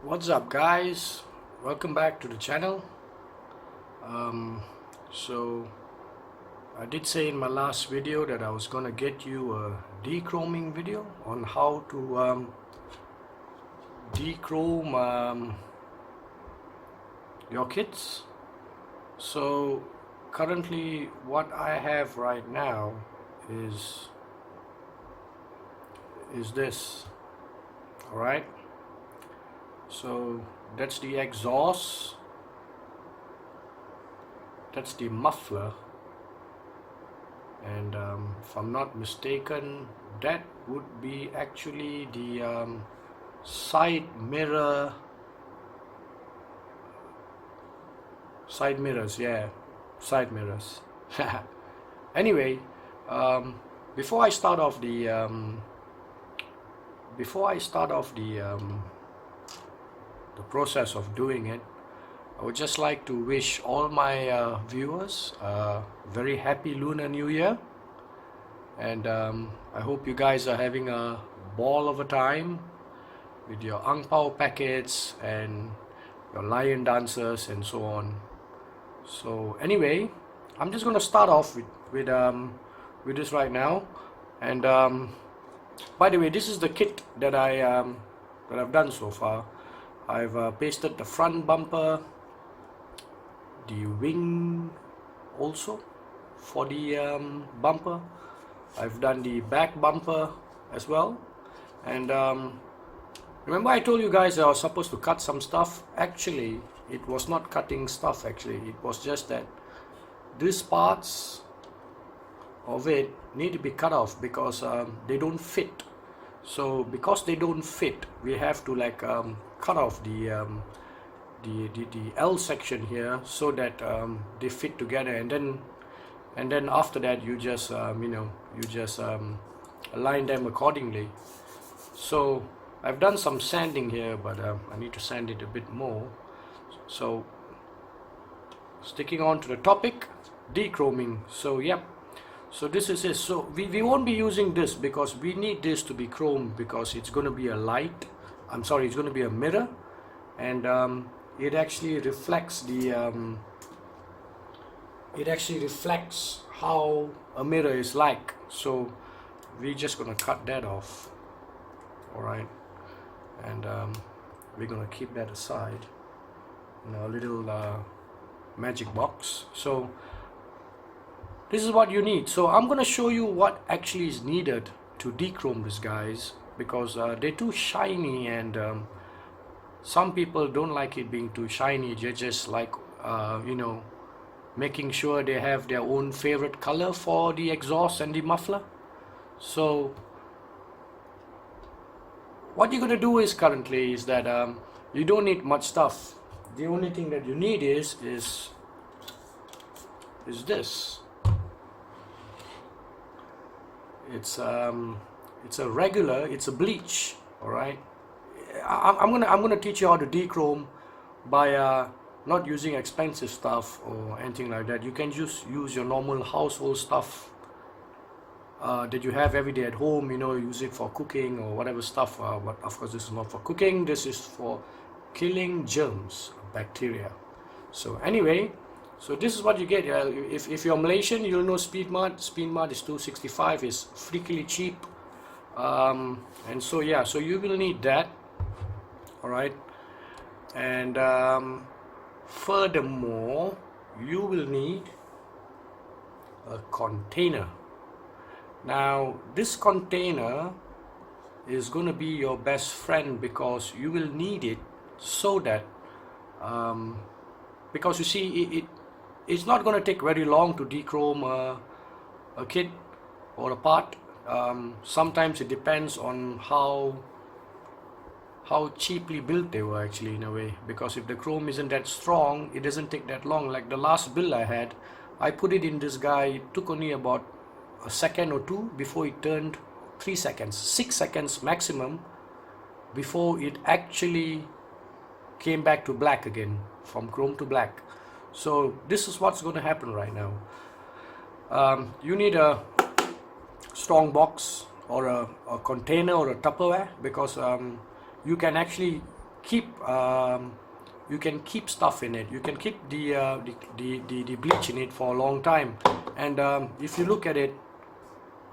What's up, guys? Welcome back to the channel. So I did say in my last video that I was gonna get you a dechroming video on how to dechrome your kits. So currently what I have right now is this. All right, so that's the exhaust, that's the muffler, and if I'm not mistaken, that would be actually the side mirrors, yeah, side mirrors. Anyway, before I start off the process of doing it, I would just like to wish all my viewers a very happy Lunar New Year, and I hope you guys are having a ball of a time with your ang pao packets and your lion dancers and so on. So anyway, I'm just going to start off with this right now, and by the way, this is the kit that I've done so far. I've pasted the front bumper, the wing also for the bumper. I've done the back bumper as well, and remember I told you guys I was supposed to cut some stuff. Actually, it was not cutting stuff. Actually, it was just that these parts of it need to be cut off because they don't fit. So because they don't fit, we have to like cut off the L section here so that they fit together, and then after that you just align them accordingly. So I've done some sanding here, but I need to sand it a bit more. So sticking on to the topic, dechroming. So yep, so this is it. So we won't be using this because we need this to be chromed because it's going to be a light. It's going to be a mirror, and it actually reflects how a mirror is like. So we're just going to cut that off. All right, and we're going to keep that aside in a little magic box. So this is what you need. So I'm going to show you what actually is needed to dechrome these guys, because they're too shiny, and some people don't like it being too shiny. They just like making sure they have their own favorite color for the exhaust and the muffler. So what you're going to do is currently is that you don't need much stuff. The only thing that you need is this. It's a regular, it's a bleach. All right, I'm gonna teach you how to dechrome by not using expensive stuff or anything like that. You can just use your normal household stuff that you have every day at home. Use it for cooking or whatever stuff, but of course this is not for cooking. This is for killing germs, bacteria. So anyway, so this is what you get. If you're Malaysian, you'll know Speedmart. Speedmart is 265, is freakily cheap, and so yeah, so you will need that. All right, and furthermore, you will need a container. Now this container is going to be your best friend because you will need it so that because you see it's not going to take very long to dechrome a kit or a part. Sometimes it depends on how cheaply built they were actually, in a way, because if the chrome isn't that strong, it doesn't take that long. Like the last build I had, I put it in this guy, it took only about a second or two before it turned 3 seconds, 6 seconds maximum before it actually came back to black again, from chrome to black. So this is what's going to happen right now. You need a strong box or a container or a Tupperware, because you can actually keep you can keep stuff in it. You can keep the bleach in it for a long time. And if you look at it,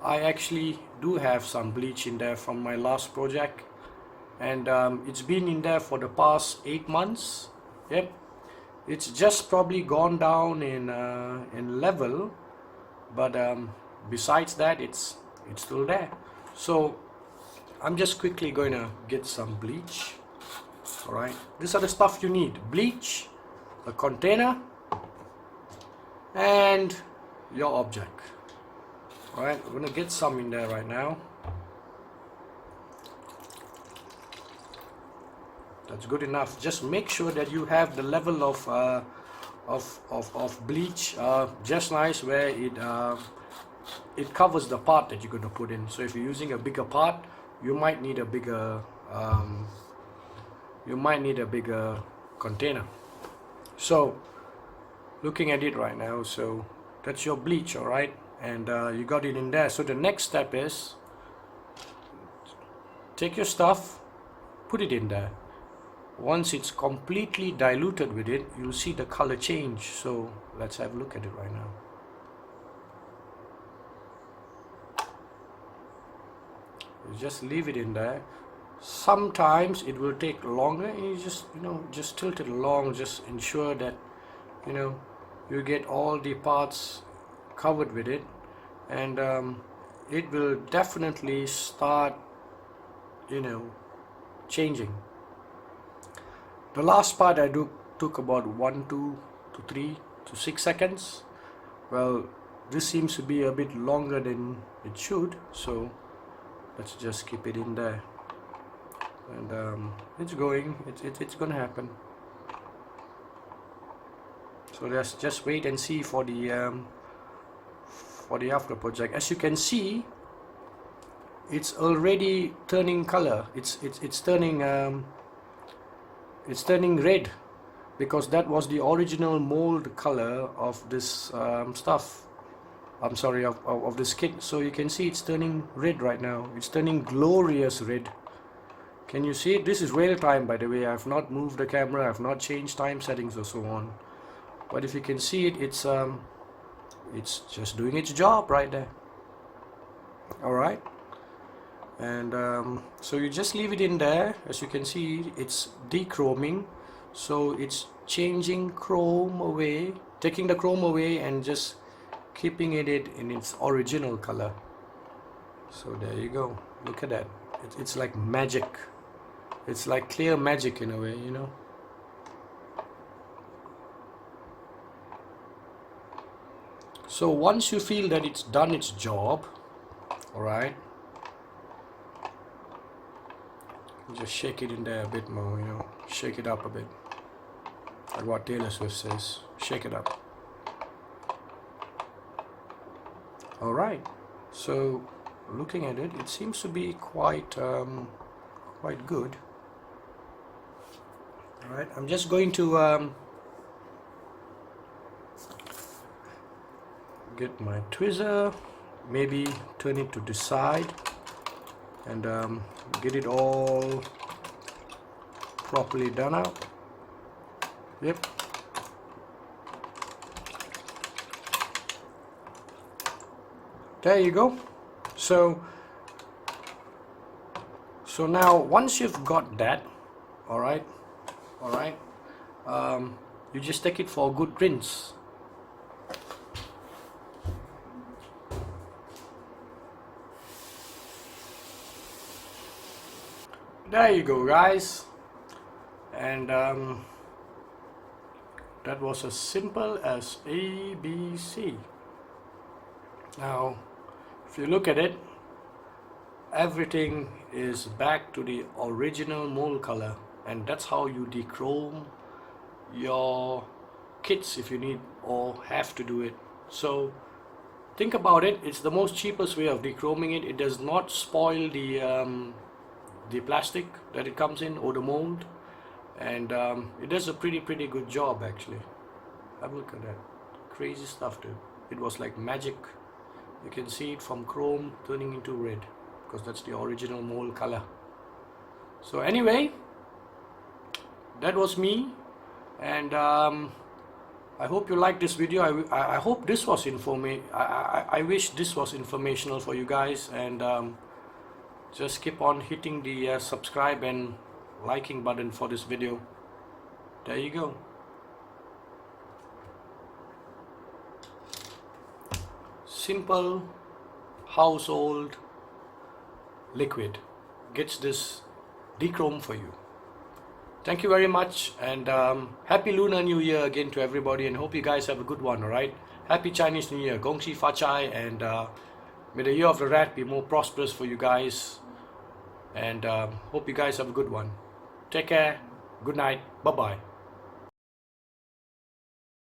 I actually do have some bleach in there from my last project, and it's been in there for the past 8 months. Yep, it's just probably gone down in level, but besides that, it's still there. So I'm just quickly going to get some bleach. All right, these are the stuff you need: bleach, a container, and your object. All right, we're gonna get some in there right now. That's good enough. Just make sure that you have the level of bleach just nice, where it covers the part that you're going to put in. So if you're using a bigger part, you might need a bigger container. So looking at it right now, so that's your bleach, all right, and you got it in there. So the next step is take your stuff, put it in there. Once it's completely diluted with it, you'll see the color change. So let's have a look at it right now. You just leave it in there. Sometimes it will take longer, and you just tilt it along. Just ensure that you get all the parts covered with it, and it will definitely start changing. The last part I took about 1 to 3 to 6 seconds. Well, this seems to be a bit longer than it should, so let's just keep it in there. And it's going. It's gonna happen. So let's just wait and see for the after project. As you can see, it's already turning color. It's turning red, because that was the original mold color of this stuff. I'm sorry, of this kit. So you can see it's turning red right now. It's turning glorious red. Can you see it? This is real time, by the way. I've not moved the camera. I've not changed time settings or so on. But if you can see it, it's just doing its job right there. All right. And so you just leave it in there. As you can see, it's dechroming, so it's changing chrome away, taking the chrome away and just keeping it in its original color. So there you go. Look at that. It's like magic. It's like clear magic in a way, So once you feel that it's done its job, all right, just shake it in there a bit more, shake it up a bit, like what Taylor Swift says, shake it up. All right, so looking at it, it seems to be quite good. All right, I'm just going to get my tweezer, maybe turn it to the side, and get it all properly done out. Yep. There you go. So now once you've got that, all right, you just take it for a good rinse. There you go, guys, and that was as simple as ABC. Now if you look at it, everything is back to the original mold color, and that's how you dechrome your kits if you need or have to do it. So think about it, it's the most cheapest way of dechroming it. It does not spoil the plastic that it comes in or the mold, and it does a pretty good job actually. Have a look at that, crazy stuff dude. It was like magic. You can see it from chrome turning into red, because that's the original mold color. So anyway, that was me, and I hope you like this video. I hope this was I wish this was informational for you guys, and just keep on hitting the subscribe and liking button for this video. There you go. Simple household liquid gets this dechrome for you. Thank you very much, and Happy Lunar New Year again to everybody, and hope you guys have a good one, alright? Happy Chinese New Year, Gong Xi Fa Chai, and may the year of the rat be more prosperous for you guys, and hope you guys have a good one. Take care, good night, bye bye.